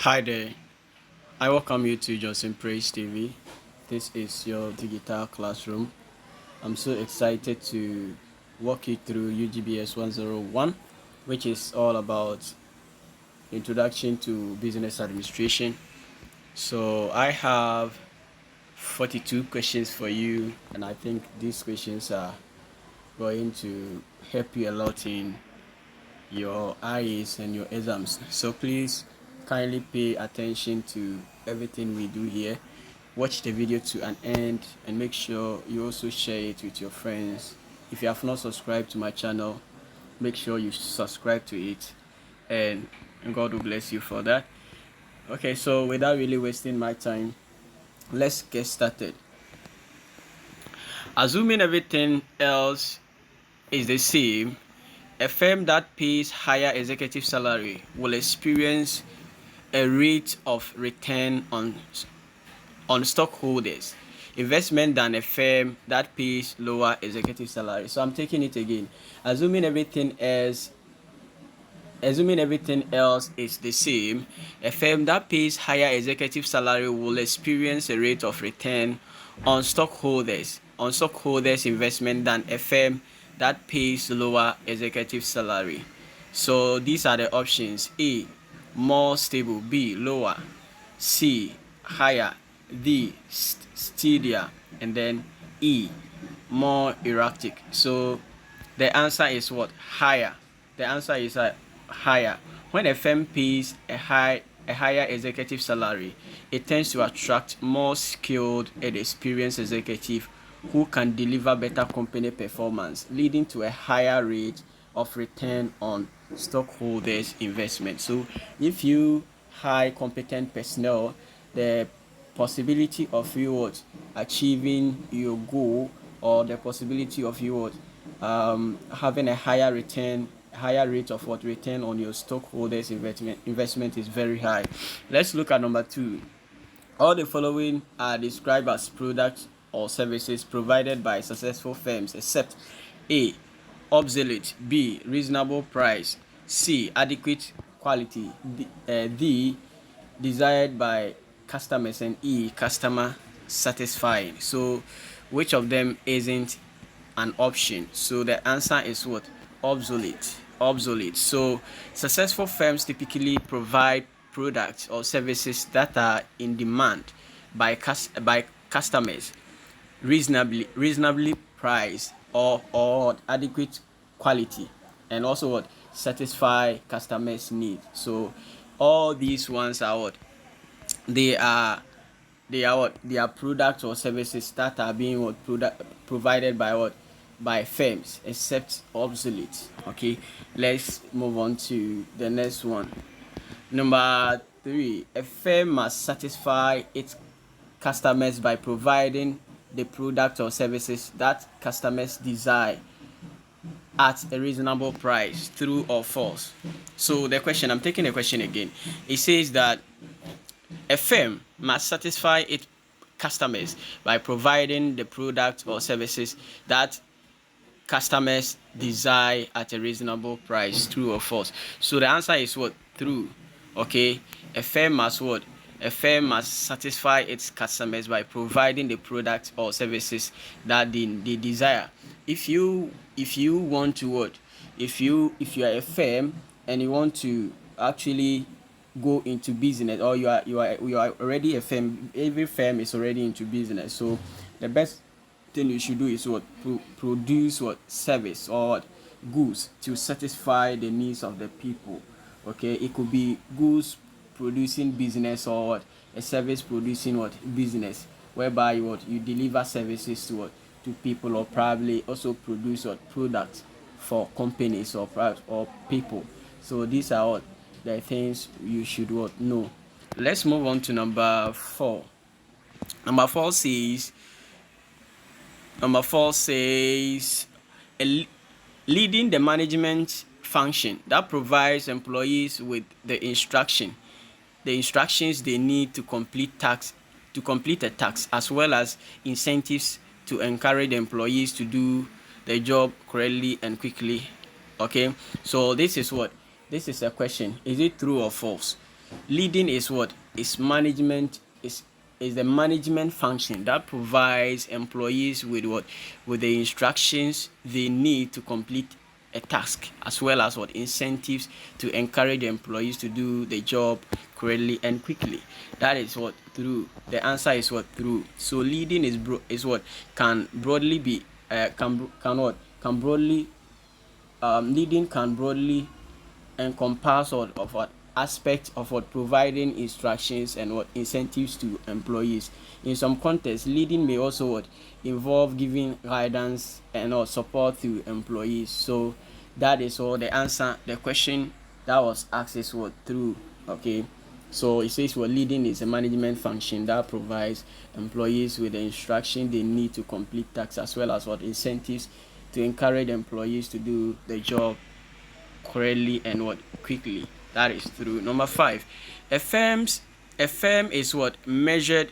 Hi there, I welcome you to Justin Praise TV. This is your digital classroom. I'm so excited to walk you through UGBS101, which is all about Introduction to Business Administration. So I have 42 questions for you, and I think these questions are going to help you a lot in your IAs and your exams. So please kindly pay attention to everything we do here. Watch the video to an end and make sure you also share it with your friends. If you have not subscribed to my channel, make sure you subscribe to it, and God will bless you for that. Okay, so without really wasting my time, let's get started. Assuming everything else is the same, a firm that pays higher executive salary will experience a rate of return on stockholders investment than a firm that pays lower executive salary. So I'm taking it again. Assuming everything else is the same, a firm that pays higher executive salary will experience a rate of return on stockholders investment than a firm that pays lower executive salary. So these are the options: A, more stable; B, lower; C, higher; D, steadier; and then E, more erratic. So the answer is what? Higher. The answer is higher. When a firm pays a higher executive salary, it tends to attract more skilled and experienced executive who can deliver better company performance, leading to a higher rate of return on stockholders' investment. So if you hire competent personnel, the possibility of you achieving your goal, or the possibility of you having a higher rate of return on your stockholders investment is very high. Let's look at number 2. All the following are described as products or services provided by successful firms except: A, obsolete; B, reasonable price; C, adequate quality; D, desired by customers; and E, customer satisfying. So which of them isn't an option? So the answer is what? Obsolete. So successful firms typically provide products or services that are in demand by customers, reasonably priced, or adequate quality, and also what? Satisfy customers' needs. So all these ones are what? They are they are products or services that are being provided by what? By firms, except obsolete. Okay, let's move on to the next one. Number 3, a firm must satisfy its customers by providing the product or services that customers desire at a reasonable price. True or false? So the question, I'm taking the question again. It says that a firm must satisfy its customers by providing the products or services that customers desire at a reasonable price. True or false? So the answer is what? True. Okay, a firm must what? A firm must satisfy its customers by providing the products or services that they desire. If you want to what? If you are a firm and you want to actually go into business, or you are already a firm, every firm is already into business. So the best thing you should do is what? Produce what? Service or what? Goods to satisfy the needs of the people. Okay, it could be goods producing business, or what? A service producing what? Business, whereby you deliver services to what? To people, or probably also produce what? Products for companies or people. So these are what? The things you should what? Know. Let's move on to number 4. Number 4 says leading the management function that provides employees with the instructions they need to complete a task, as well as incentives to encourage the employees to do the job correctly and quickly. Okay, so this is what? This is a question. Is it true or false? Leading is what? Is management, is the management function that provides employees with what? With the instructions they need to complete a task, as well as what? Incentives to encourage employees to do the job correctly and quickly. That is what? Through. The answer is what? Through. So leading is what? Can broadly be can what? Can broadly leading can broadly encompass what of what aspect of what providing instructions and what incentives to employees. In some contexts, leading may also what involve giving guidance and or support to employees. So that is all the answer. The question that was asked is what? Through. Okay. So it says what? Leading is a management function that provides employees with the instruction they need to complete tasks, as well as what incentives to encourage employees to do the job correctly and what? Quickly. That is through. Number 5, a firm is what? Measured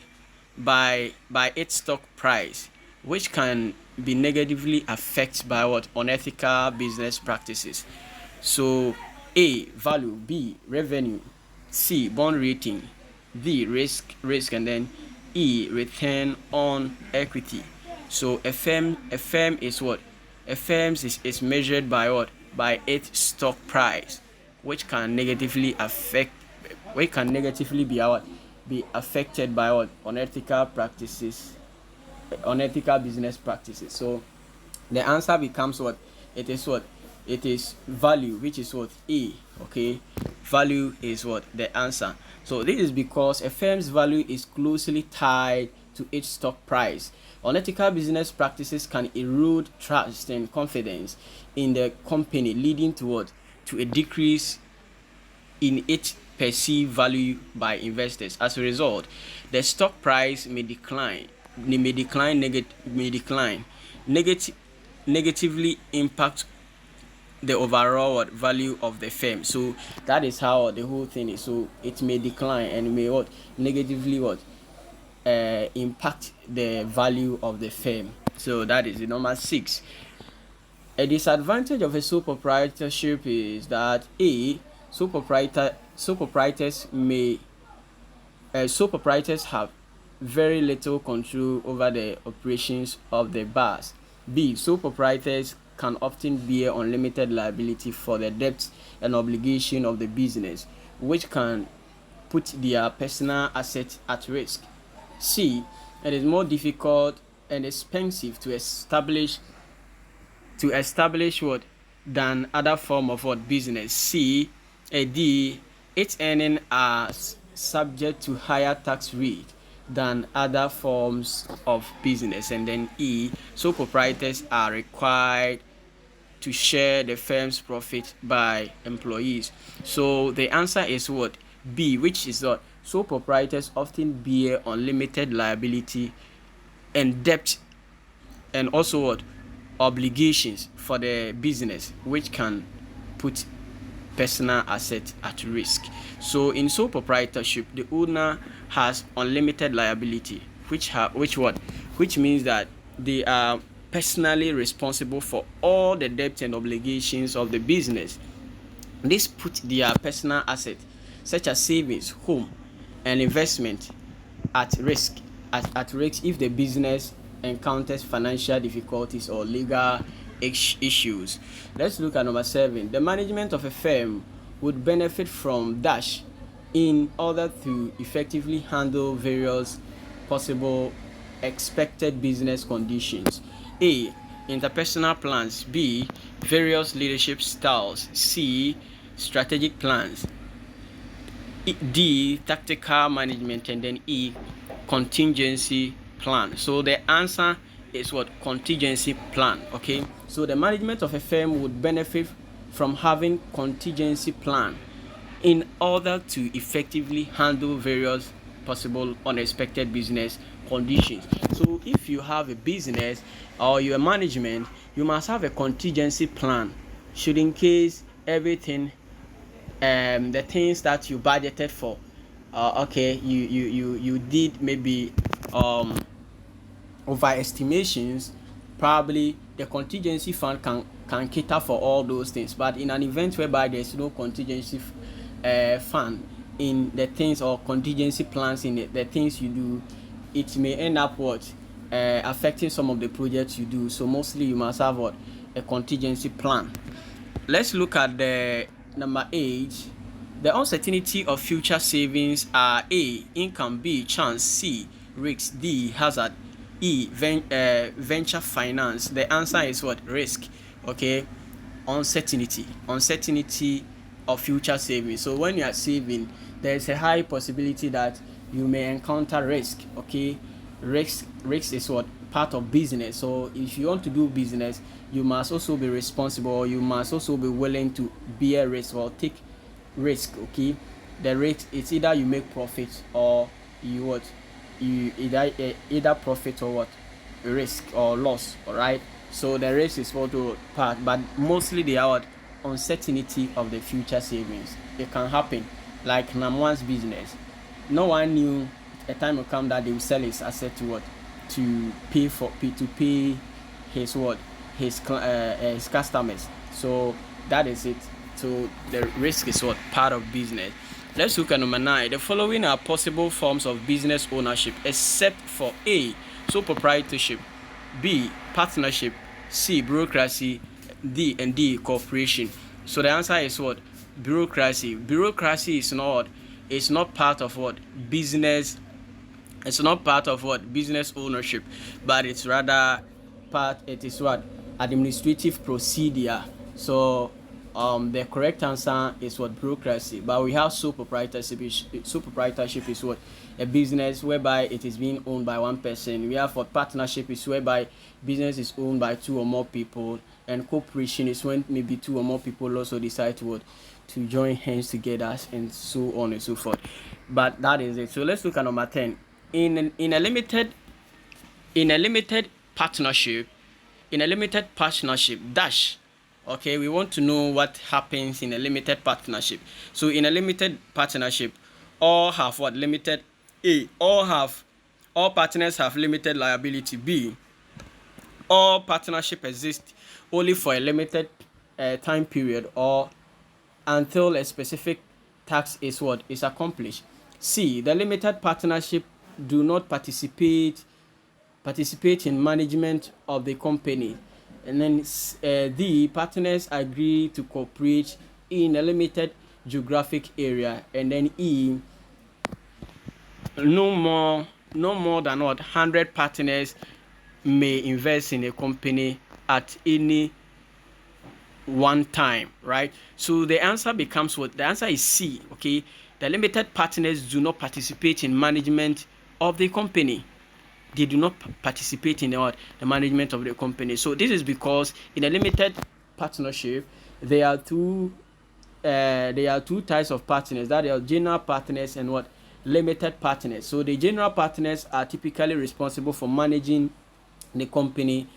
by its stock price, which can be negatively affected by what? Unethical business practices. So A, value; B, revenue; C, bond rating; D, risk, and then E, return on equity. So a firm is what? A firm is measured by what? By its stock price, which can negatively be affected by what? Unethical practices, unethical business practices. So the answer becomes what? It is what? It is value, which is what? A. Okay, value is what? The answer. So this is because a firm's value is closely tied to its stock price. Unethical business practices can erode trust and confidence in the company, leading to what? To a decrease in its perceived value by investors. As a result, the stock price may negatively impact the overall value of the firm. So that is how the whole thing is. So it may decline and may what? Negatively what? Impact the value of the firm. So that is the number 6. A disadvantage of a sole proprietorship is that A, sole proprietors have very little control over the operations of the bars. B, sole proprietors can often bear unlimited liability for the debts and obligation of the business, which can put their personal assets at risk. C, it is more difficult and expensive to establish what than other form of what? Business. C. D, its earnings are subject to higher tax rate than other forms of business. And then E, sole proprietors are required to share the firm's profit by employees. So the answer is what? B, which is what? Sole proprietors often bear unlimited liability and debt, and also what? Obligations for the business, which can put personal assets at risk. So in sole proprietorship, the owner has unlimited liability, which means that they are personally responsible for all the debts and obligations of the business. This puts their personal assets, such as savings, home, and investment, at risk if the business encounters financial difficulties or legal issues. Let's look at number 7. The management of a firm would benefit from dash in order to effectively handle various possible expected business conditions. A, interpersonal plans. B, various leadership styles. C, strategic plans. D, tactical management. And then E, contingency plan. So the answer is what? Contingency plan. Okay, so the management of a firm would benefit from having contingency plan in order to effectively handle various possible unexpected business conditions. So if you have a business or you're management, you must have a contingency plan, should in case everything the things that you budgeted for, okay, you did maybe overestimations, probably the contingency fund can cater for all those things. But in an event whereby there's no contingency fund, in the things, or contingency plans in the things you do, it may end up affecting some of the projects you do. So mostly you must have a contingency plan. Let's look at the number 8. The uncertainty of future savings are: A, income; B, chance; C, risk; D, hazard; E, venture finance. The answer is what? Risk. Okay, uncertainty of future savings. So when you are saving, there is a high possibility that you may encounter risk. Okay, risk is what? Part of business. So if you want to do business, you must also be responsible. You must also be willing to bear risk or take risk. Okay, the risk, it's either you make profit or you either profit or what? Risk or loss. All right, so the risk is what to part, but mostly they are what? Uncertainty of the future savings. It can happen, like Namuan's business. No one knew a time will come that they will sell his asset to what? To pay his what? His customers. So that is it. So the risk is what? Part of business. Let's look at number 9. The following are possible forms of business ownership, except for: A, sole proprietorship; B, partnership; C, bureaucracy; D, corporation. So the answer is what? Bureaucracy. Bureaucracy is not It's not part of what? Business. It's not part of what? Business ownership, but it's rather part. It is what? Administrative procedure. So the correct answer is what? Bureaucracy. But we have sole proprietorship. Sole proprietorship is what? A business whereby it is being owned by one person. We have what? Partnership is whereby business is owned by 2 or more people, and corporation is when maybe 2 or more people also decide to join hands together, and so on and so forth. But that is it. So let's look at number 10. In a limited partnership, dash. Okay, we want to know what happens in a limited partnership. So in a limited partnership, all have what? Limited. A, all partners have limited liability. B, all partnership exist only for a limited time period, or until a specific task is what? Is accomplished. C, the limited partnership do not participate in management of the company. And then D, partners agree to cooperate in a limited geographic area. And then E, no more than what? 100 partners may invest in a company at any one time, right? So the answer becomes what? The answer is C. Okay, the limited partners do not participate in management of the company. They do not participate in the management of the company. So this is because in a limited partnership, there are two types of partners. That are general partners and what? Limited partners. So the general partners are typically responsible for managing the company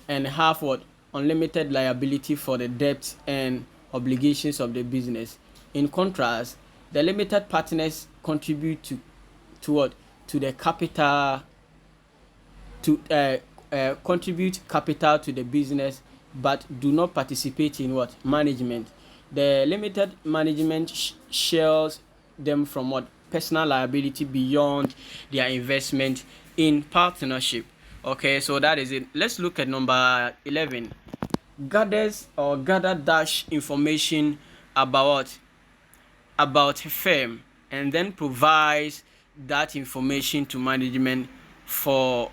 and have what? Unlimited liability for the debts and obligations of the business. In contrast, the limited partners contribute to what? To the capital, to contribute capital to the business, but do not participate in what? Management. The limited management shields them from what? Personal liability beyond their investment in partnership. Okay, so that is it. Let's look at number 11. Gather dash information about a firm, and then provides that information to management for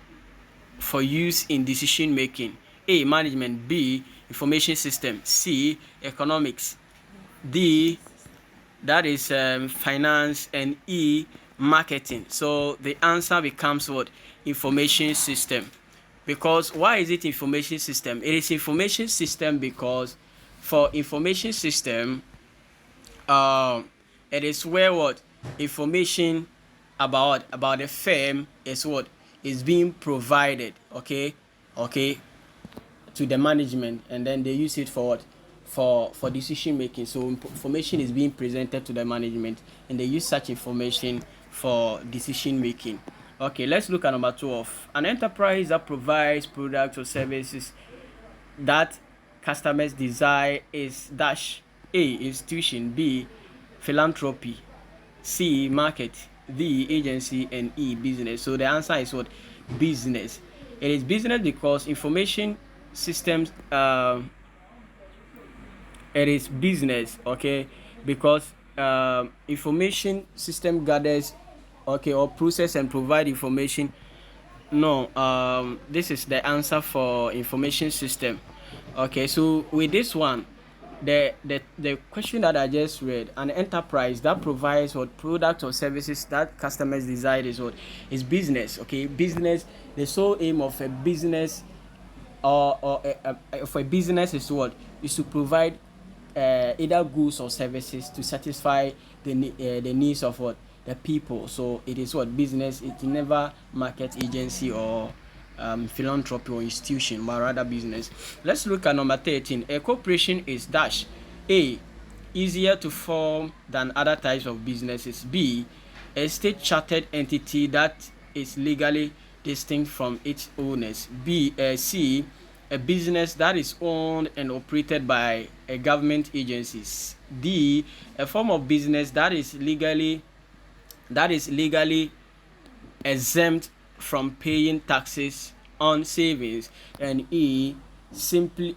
use in decision making. A, management; B, information system; C, economics; D, that is finance; and E, marketing. So the answer becomes what? Information system. Because why is it information system? It is information system because for information system, it is where what? Information about the firm is what? Is being provided, okay, to the management, and then they use it for what? For decision making. So information is being presented to the management, and they use such information for decision making. Okay, let's look at number 12. An enterprise that provides products or services that customers desire is dash. A, institution; B, philanthropy; C, market, D, agency, and E, business. So the answer is what? Business. It is business because information systems, it is business, okay, because information system gathers, okay, or process and provide information. No, this is the answer for information system. Okay, so with this one, the question that I just read, an enterprise that provides what product or services that customers desire is what? Is business. Okay, business. The sole aim of a business of a business is what? Is to provide either goods or services to satisfy the needs of what? The people. So it is what? Business. It never market agency or philanthropy or institution, but rather business. Let's look at number 13. A corporation is dash. A, easier to form than other types of businesses. B, a state chartered entity that is legally distinct from its owners. C, a business that is owned and operated by a government agencies. D, a form of business that is legally exempt from paying taxes on savings. And E, simply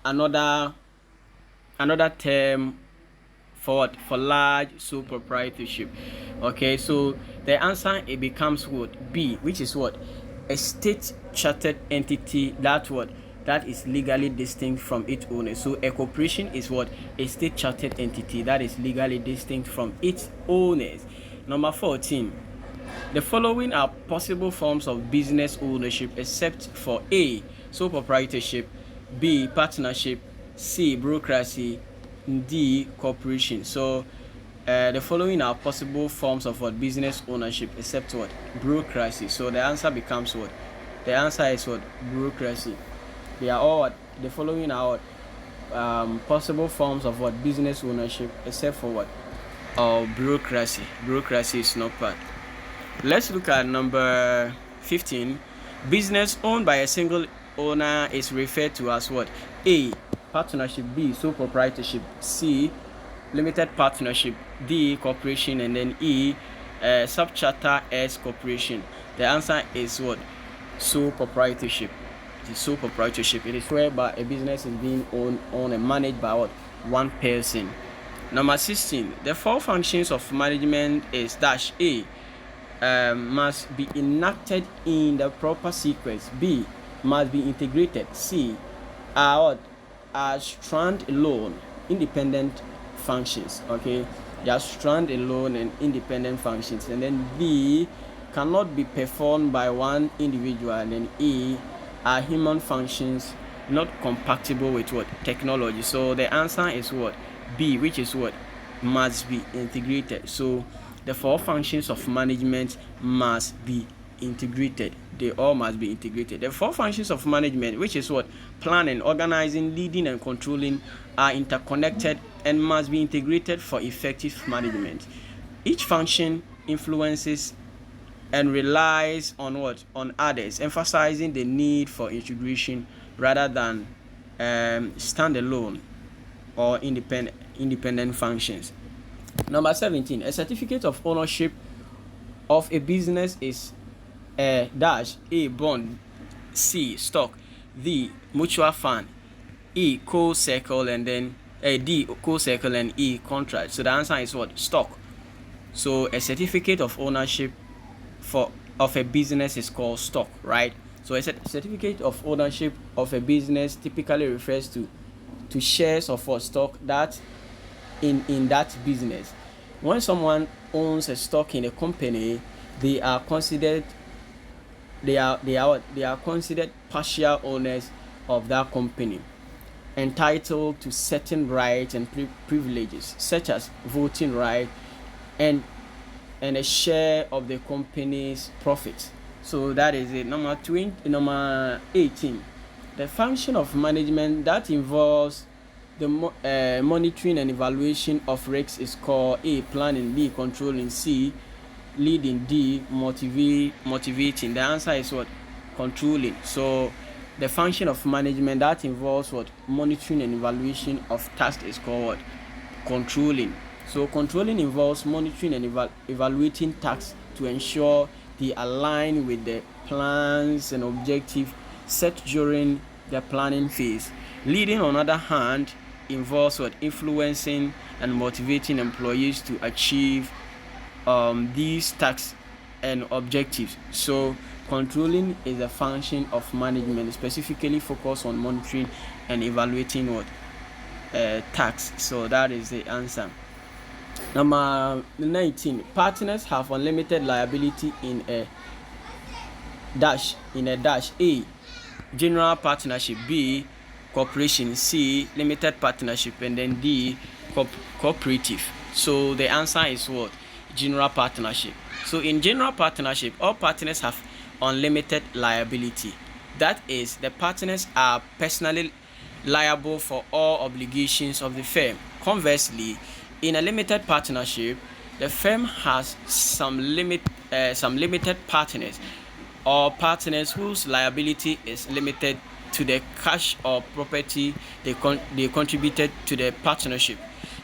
another term for what? For large sole proprietorship. Okay, so the answer, it becomes what? B, which is what? A state chartered entity that what? That is legally distinct from its owner. So a corporation is what? A state chartered entity that is legally distinct from its owners. Number 14. The following are possible forms of business ownership except for A, sole proprietorship, B, partnership, C, bureaucracy, D, corporation. So the following are possible forms of what? Business ownership except what? Bureaucracy. So the answer becomes what? The answer is what? Bureaucracy. They are all what? The following are what? Possible forms of what? Business ownership except for what? Bureaucracy. Bureaucracy is not part. Let's look at number 15. Business owned by a single owner is referred to as what? A, partnership, B, sole proprietorship, C, limited partnership, D, corporation, and then E, subcharter S corporation. The answer is what? Sole proprietorship. The sole proprietorship, it is whereby a business is being owned and managed by what? One person. Number 16. The four functions of management is dash. A, must be enacted in the proper sequence. B, must be integrated. C, are stand-alone independent functions. Okay, they are stand-alone and independent functions. And then B, cannot be performed by one individual. And then E, are human functions not compatible with what? Technology. So the answer is what? B, which is what? Must be integrated. So the four functions of management must be integrated. They all must be integrated. The four functions of management, which is what? Planning, organizing, leading, and controlling, are interconnected and must be integrated for effective management. Each function influences and relies on what? On others, emphasizing the need for integration rather than standalone or independent functions. Number 17. A certificate of ownership of a business is a dash. A, bond, C, stock, D, mutual fund, E, co-circle, and then D, co-circle, and E, contract. So the answer is what? Stock. So a certificate of ownership of a business is called stock, right? So a certificate of ownership of a business typically refers to shares of a stock that in that business. When someone owns a stock in a company, they are considered considered partial owners of that company, entitled to certain rights and privileges such as voting right and a share of the company's profits. So that is it. Number 18. The function of management that involves the monitoring and evaluation of risks is called A, planning, B, controlling, C, leading, D, motivating. The answer is what? Controlling. So the function of management that involves what? Monitoring and evaluation of tasks is called what? Controlling. So controlling involves monitoring and evaluating tasks to ensure they align with the plans and objectives set during the planning phase. Leading, on the other hand, involves influencing and motivating employees to achieve these tasks and objectives. So controlling is a function of management, specifically focused on monitoring and evaluating tasks. So that is the answer. Number 19. Partners have unlimited liability in a dash. A. General partnership. B. Corporation. C. Limited partnership. And then D. Cooperative. So the answer is what? General partnership. So in general partnership, all partners have unlimited liability. That is, the partners are personally liable for all obligations of the firm. Conversely, in a limited partnership, the firm has some limited partners or partners whose liability is limited to the cash or property they contributed to the partnership.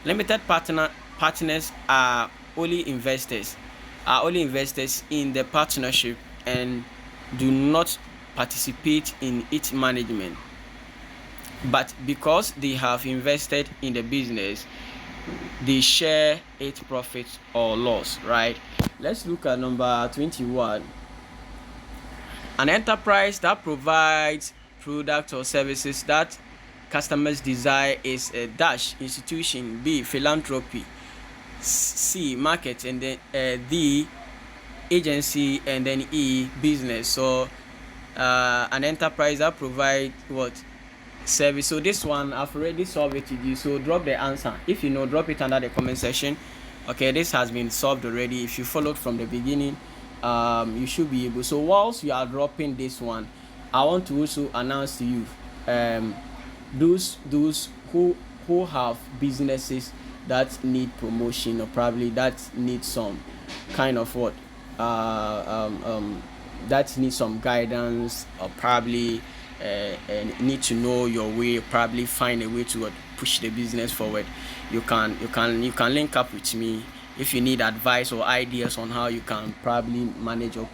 Limited partners are only investors in the partnership and do not participate in its management. But because they have invested in the business, they share its profits or loss, right? Let's look at number 21. An enterprise that provides products or services that customers desire is a dash institution. B. Philanthropy. C. Market. And then D. Agency. And then E. Business. So an enterprise that provides what? Service. So this one I've already solved it with you, so drop the answer. If you know, drop it under the comment section. Okay, this has been solved already. If you followed from the beginning, you should be able. So whilst you are dropping this one, I want to also announce to you those who have businesses that need promotion, or probably that need some kind of what that need some guidance, or probably need to know your way, probably find a way to push the business forward. You can link up with me if you need advice or ideas on how you can probably manage or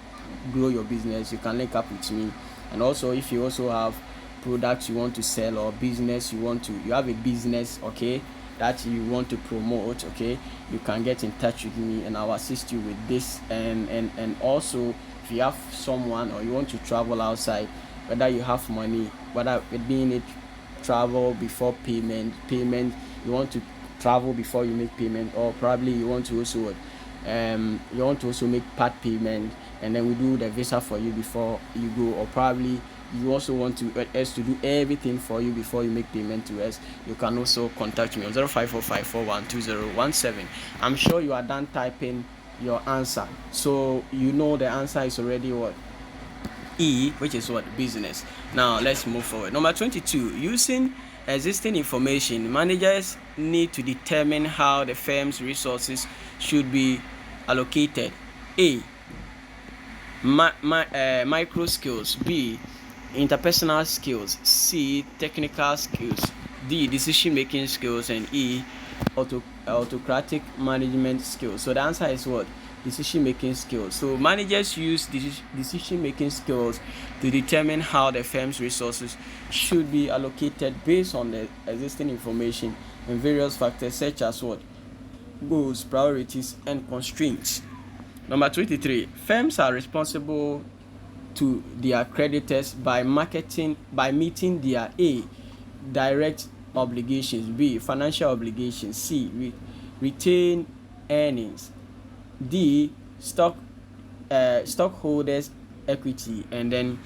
grow your business. You can link up with me. And also, if you also have products you want to sell, or business you have a business, okay, that you want to promote, okay, you can get in touch with me and I'll assist you with this. And also, if you have someone, or you want to travel outside, whether you have money, whether it being it travel before payment, you want to travel before you make payment, or probably you want to also make part payment, and then we do the visa for you before you go, or probably you also want us to do everything for you before you make payment to us, you can also contact me on 0545412017. I'm sure you are done typing your answer, so you know the answer is already what? E, which is what? Business. Now let's move forward. Number 22. Using existing information, managers need to determine how the firm's resources should be allocated. A. Micro skills. B. Interpersonal skills. C. Technical skills. D. Decision making skills. And E. Autocratic management skills. So the answer is what? Decision making skills. So managers use decision making skills to determine how the firm's resources should be allocated based on the existing information and various factors such as what? Goals, priorities, and constraints. Number 23. Firms are responsible to their creditors by meeting their A. Direct obligations. B. Financial obligations. C. Retain earnings. D. Stockholders equity. And then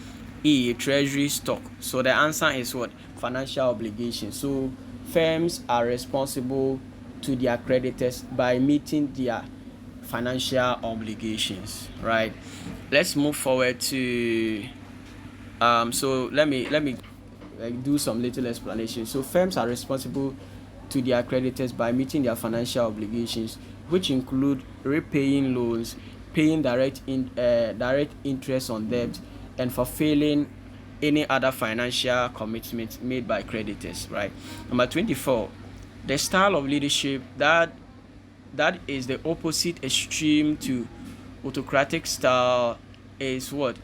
E. Treasury stock. So the answer is what? Financial obligations. So firms are responsible to their creditors by meeting their financial obligations, right? Let's move forward to so let me do some little explanation. So firms are responsible to their creditors by meeting their financial obligations, which include repaying loans, paying direct interest on debt, and fulfilling any other financial commitments made by creditors, right? Number 24. The style of leadership that that is the opposite extreme to autocratic style is what?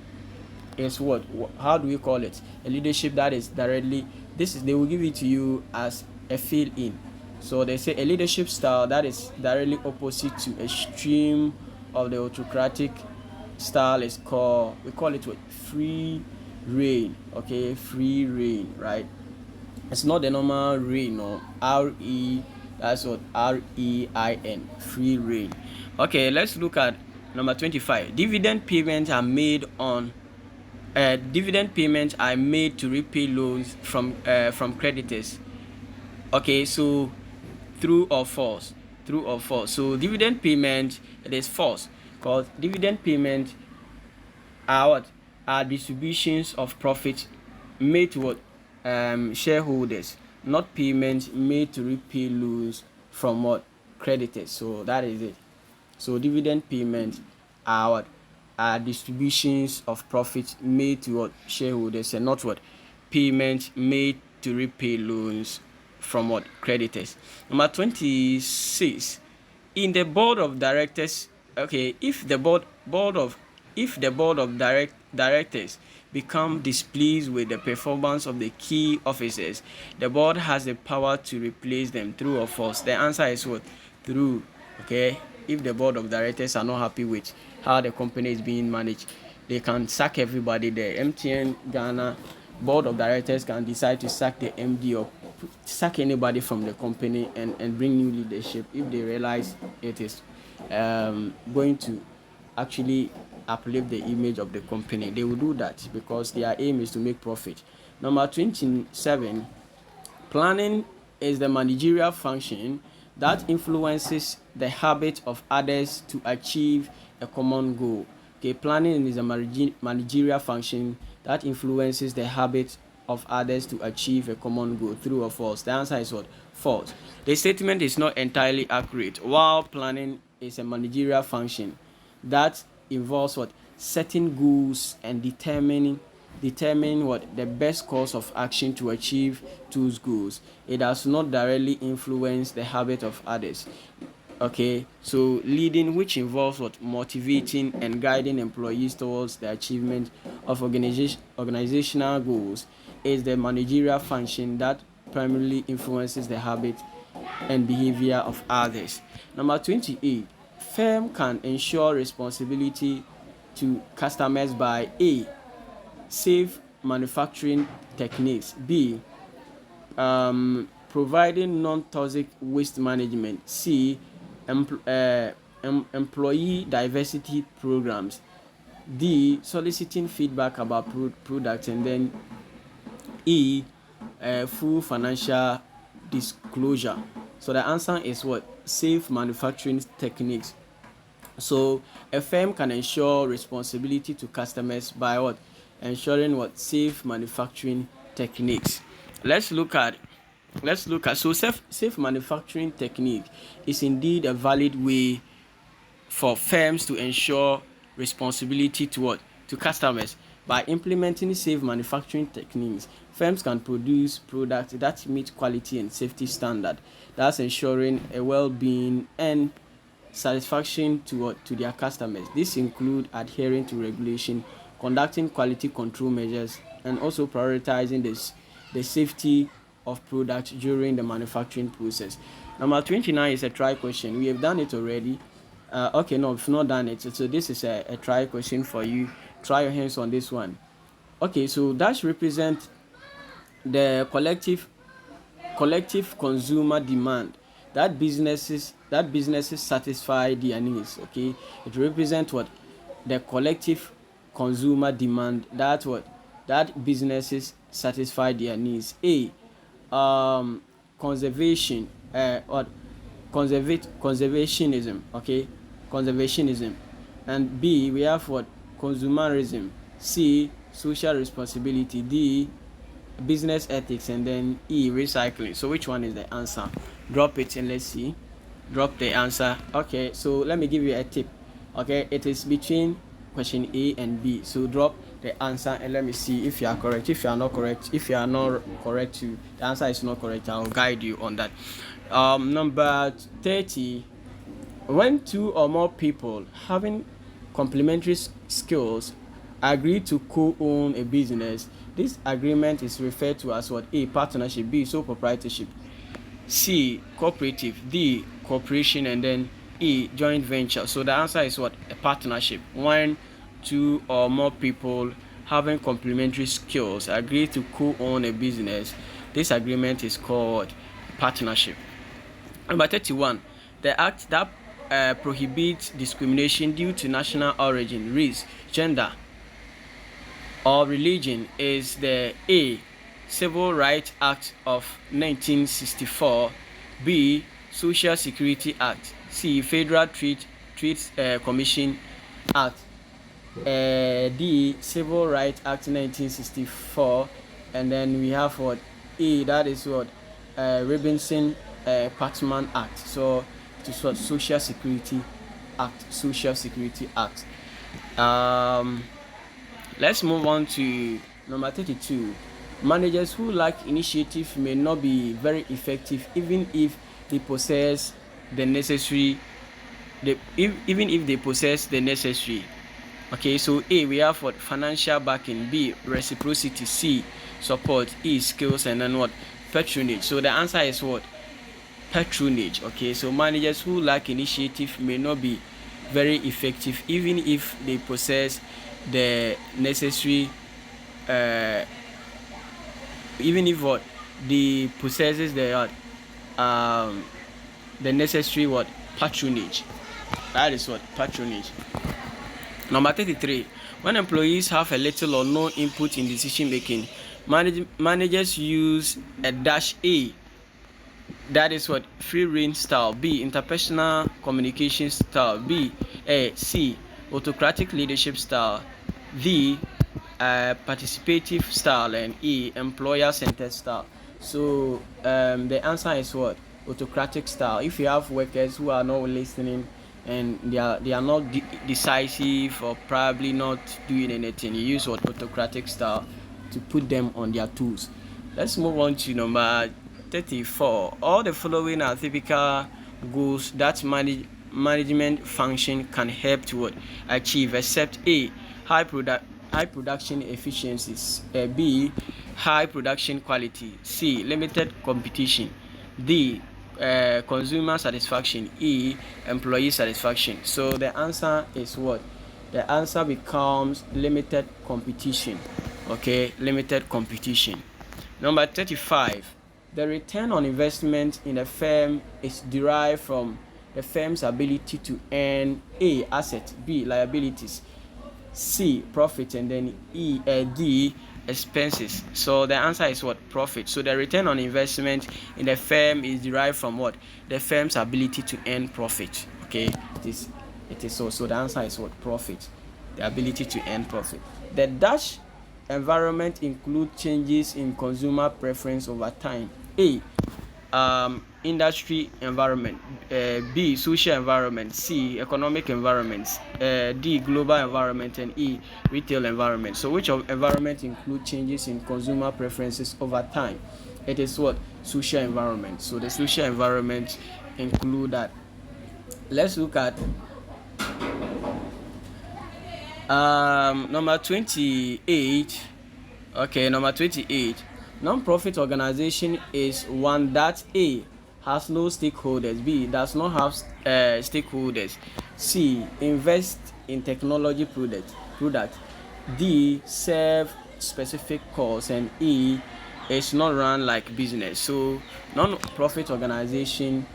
How do we call it? A leadership that is directly, they will give it to you as a fill in. So they say a leadership style that is directly opposite to extreme of the autocratic style is we call it what? Free reign. Okay, free reign, right? It's not the normal reign, no. That's what REIN, free reign. Okay, let's look at number 25. Dividend payments are made to repay loans from creditors. Okay, so true or false? True or false? So dividend payment, it is false, because dividend payment are what? Are distributions of profit made to what? Shareholders, not payments made to repay loans from what? Creditors. So that is it. So dividend payments are what? Are distributions of profit made to what? Shareholders, and not what? Payments made to repay loans from what? Creditors. Number 26. In the board of directors, okay, if the board of directors become displeased with the performance of the key officers, the board has the power to replace them. True or false? The answer is what? True. Okay, if the board of directors are not happy with how the company is being managed, they can sack everybody there. MTN Ghana board of directors can decide to sack the MD or sack anybody from the company and bring new leadership if they realize it is going to actually uplift the image of the company. They will do that because their aim is to make profit. Number 27. Planning is the managerial function that influences the habit of others to achieve a common goal. Okay, planning is a managerial function that influences the habit of others to achieve a common goal. True or false? The answer is what? False. The statement is not entirely accurate. While planning is a managerial function that involves what? Setting goals and determining what? The best course of action to achieve those goals. It does not directly influence the habit of others. Okay, so leading, which involves what? Motivating and guiding employees towards the achievement of organizational goals, is the managerial function that primarily influences the habit and behavior of others. Number 28. Firm can ensure responsibility to customers by A. Safe manufacturing techniques. B. Providing non-toxic waste management. C. Employee diversity programs. D. Soliciting feedback about products. And then E. Full financial disclosure. So the answer is what? Safe manufacturing techniques. So a firm can ensure responsibility to customers by what? Ensuring what? Safe manufacturing techniques. Let's look at so safe manufacturing technique is indeed a valid way for firms to ensure responsibility to what? To customers. By implementing safe manufacturing techniques, firms can produce products that meet quality and safety standards, thus ensuring a well-being and satisfaction to their customers. This include adhering to regulation, conducting quality control measures, and also prioritizing the safety of products during the manufacturing process. Number 29 is a try question. We have done it already. Okay, no, we've not done it. So this is a try question for you. Try your hands on this one. Okay, so that represents the collective consumer demand that businesses satisfy their needs. Okay, it represents what? The collective consumer demand that businesses satisfy their needs. A. Conservation, conservationism. Okay, conservationism. And B, we have what? Consumerism. C, social responsibility. D, business ethics. And then E, recycling. So which one is the answer? Drop it and let's see. Drop the answer. Okay, so let me give you a tip. Okay, it is between question A and B. So drop the answer and let me see if you are correct. If you are not correct, the answer is not correct, I'll guide you on that. Number 30. When two or more people having complementary skills agree to co-own a business, this agreement is referred to as what? A, partnership; B, sole proprietorship; C, cooperative; D, cooperation; and then E, joint venture. So the answer is what? A partnership. When two or more people having complementary skills agree to co-own a business, this agreement is called partnership. Number 31, the act that prohibits discrimination due to national origin, race, gender, or religion is the A, Civil Rights Act of 1964; B, Social Security Act; C, Federal Trade Commission Act; D, Civil Rights Act 1964; and then we have what? E, that is what? Robinson-Patman Act. So it is what? Social Security Act. Social Security Act. Let's move on to number 32. Managers who lack initiative may not be very effective even if they possess the necessary. Even if they possess the necessary. Okay, so A, we have what? Financial backing; B, reciprocity; C, support; E, skills; and then what? Patronage. So the answer is what? Patronage. Okay, so managers who lack initiative may not be very effective even if they possess the necessary even if what? They possesses the necessary what? Patronage. That is what? Patronage. Number 33, when employees have a little or no input in decision making, managers use a dash A, that is what? Free rein style; B, interpersonal communication style; C, autocratic leadership style; D, participative style; and E, employer-centered style. So the answer is what? Autocratic style. If you have workers who are not listening and they are not decisive or probably not doing anything, you use what? Autocratic style to put them on their toes. Let's move on to number 34. All the following are typical goals that management function can help to achieve, except A, high production efficiencies; B, high production quality; C, limited competition; D, consumer satisfaction; E, employee satisfaction. So the answer is what? The answer becomes limited competition. Okay, limited competition. Number 35, the return on investment in a firm is derived from the firm's ability to earn A, assets; B, liabilities; C, profit; and then D, expenses. So the answer is what? Profit. So the return on investment in the firm is derived from what? The firm's ability to earn profit. Okay, it is so the answer is what? Profit. The ability to earn profit. The dash environment include changes in consumer preference over time. A, industry environment; B, social environment; C, economic environment; D, global environment; and E, retail environment. So which of environment include changes in consumer preferences over time? It is what? Social environment. So the social environment include that. Let's look at number 28. Okay, number 28. Non-profit organization is one that A, has no stakeholders; B, does not have stakeholders; C, invest in technology product; D, serve specific cause; and E, is not run like business. So non-profit organization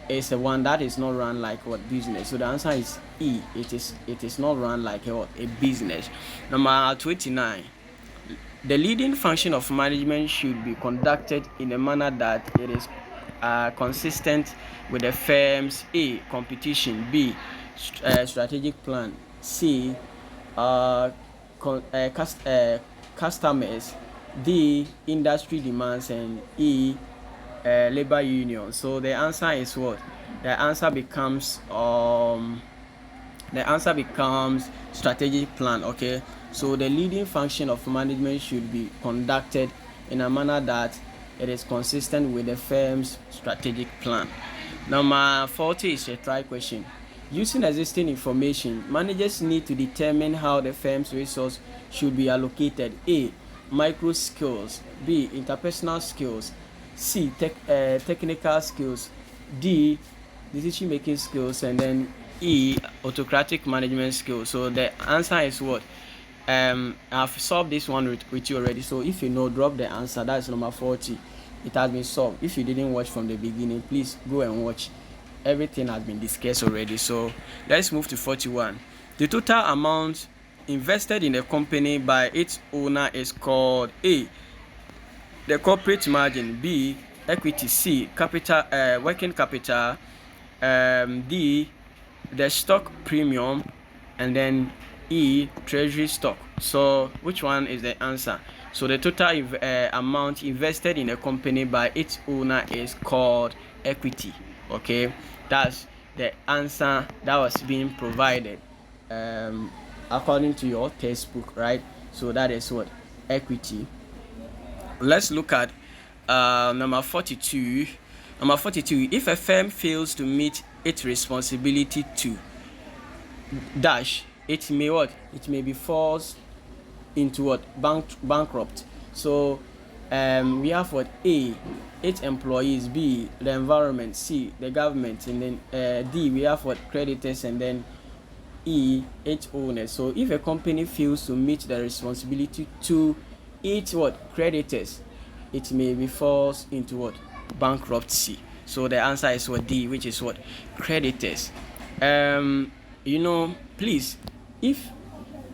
is the one that is not run like what? Business. So the answer is E. It is not run like a business. Number 29. The leading function of management should be conducted in a manner that it is consistent with the firm's A, competition; B, strategic plan; C, customers; D, industry demands; and E, labor union. So the answer is what? The answer becomes strategic plan. Okay, so the leading function of management should be conducted in a manner that it is consistent with the firm's strategic plan. Number 40 is a try question. Using existing information, managers need to determine how the firm's resource should be allocated. A. Micro skills. B. Interpersonal skills. C. Technical skills. D. Decision making skills. And then E. Autocratic management skills. So the answer is what? I've solved this one with you already. So if you know, drop the answer. That's number 40. It has been solved. If you didn't watch from the beginning, please go and watch. Everything has been discussed already. So let's move to 41. The total amount invested in a company by its owner is called A. The corporate margin. B. Equity. C. Capital, working capital. D. The stock premium. And then E. Treasury stock. So which one is the answer? So the total amount invested in a company by its owner is called equity. Okay, that's the answer that was being provided according to your textbook, right? So that is what? Equity. Let's look at number 42. Number 42. If a firm fails to meet its responsibility to dash, it may what? It may be forced into what? Bankrupt. So we have what? A. Its employees. B. The environment. C. The government. And then D. We have what? Creditors. And then E. Its owners. So if a company fails to meet the responsibility to its what? Creditors, it may be forced into what? Bankruptcy. So the answer is what? D, which is what? Creditors. Please, if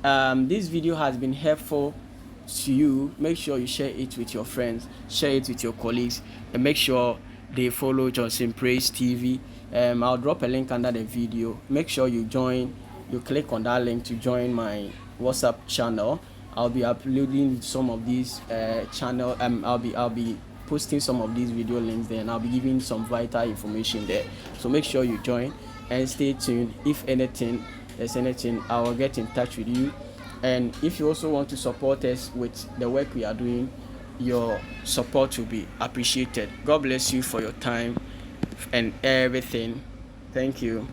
this video has been helpful to you, make sure you share it with your friends, share it with your colleagues, and make sure they follow Johnson Praise TV. I'll drop a link under the video. Make sure you click on that link to join my WhatsApp channel. I'll be uploading some of these I'll be posting some of these video links there, and I'll be giving some vital information there. So make sure you join and stay tuned. If there's anything, I will get in touch with you. And if you also want to support us with the work we are doing, your support will be appreciated. God bless you for your time and everything. Thank you.